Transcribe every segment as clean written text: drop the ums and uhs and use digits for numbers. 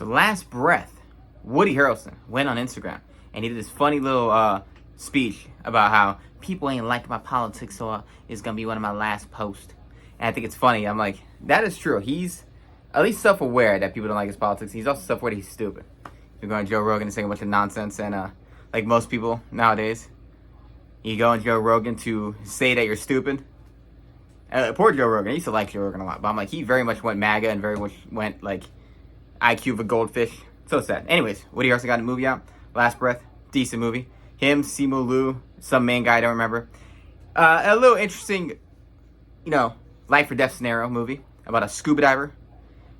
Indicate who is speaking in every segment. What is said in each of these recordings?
Speaker 1: So Last Breath, Woody Harrelson went on Instagram and he did this funny little speech about how people ain't like my politics, so it's gonna be one of my last posts. And I think it's funny. I'm like, that is true. He's at least self-aware that people don't like his politics. He's also self-aware that he's stupid. You're going to Joe Rogan and saying a bunch of nonsense, and like most people nowadays, you go on Joe Rogan to say that you're stupid. Poor Joe Rogan. I used to like Joe Rogan a lot, but I'm like, he very much went MAGA and very much went like IQ of a goldfish. So sad. Anyways, Woody Harrelson got a movie out, Last Breath, decent movie. Him, Simu Liu, some main guy I don't remember. A little interesting, life or death scenario movie about a scuba diver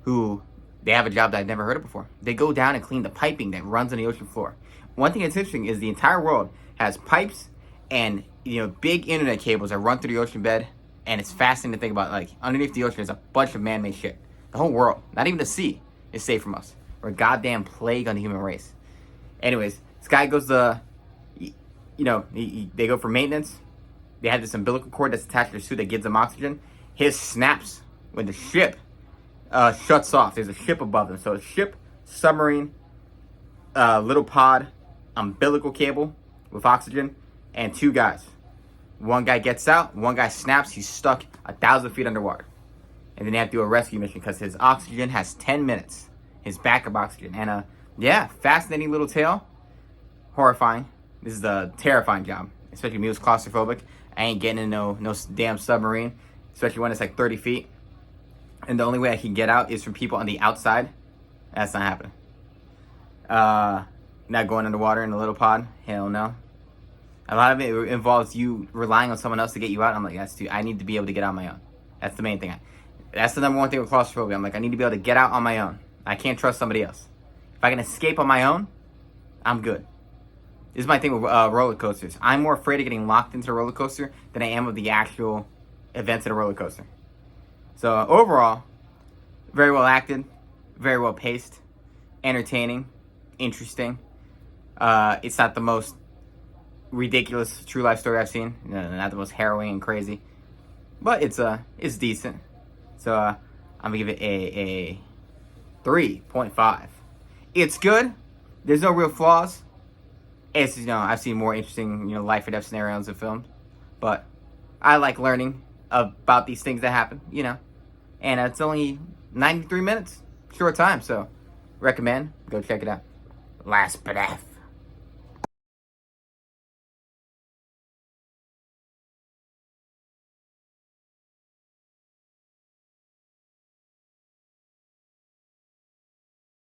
Speaker 1: who they have a job that I'd never heard of before. They go down and clean the piping that runs on the ocean floor. One thing that's interesting is the entire world has pipes and big internet cables that run through the ocean bed, and it's fascinating to think about. Like, underneath the ocean is a bunch of man-made shit. The whole world, not even the sea, is safe from us. We're a goddamn plague on the human race. Anyways, this guy goes they go for maintenance. They have this umbilical cord that's attached to their suit that gives them oxygen. His snaps when the ship shuts off. There's a ship above them. So a ship, submarine, little pod, umbilical cable with oxygen, and two guys. One guy gets out, one guy snaps, he's stuck 1,000 feet underwater. And then they have to do a rescue mission because his oxygen has 10 minutes. His backup oxygen. And fascinating little tale. Horrifying. This is a terrifying job. Especially me who's claustrophobic. I ain't getting in no damn submarine. Especially when it's like 30 feet. And the only way I can get out is from people on the outside. That's not happening. Not going underwater in a little pod. Hell no. A lot of it involves you relying on someone else to get you out. I'm like, I need to be able to get out on my own. That's the main thing. That's the number one thing with claustrophobia. I'm like, I need to be able to get out on my own. I can't trust somebody else. If I can escape on my own, I'm good. This is my thing with roller coasters. I'm more afraid of getting locked into a roller coaster than I am of the actual events in a roller coaster. So overall, very well acted, very well paced, entertaining, interesting. It's not the most ridiculous true life story I've seen. Not the most harrowing and crazy, but it's decent. So I'm gonna give it a 3.5. It's good. There's no real flaws. It's I've seen more interesting life or death scenarios in films, but I like learning about these things that happen. And it's only 93 minutes, short time. So recommend, go check it out. Last Breath.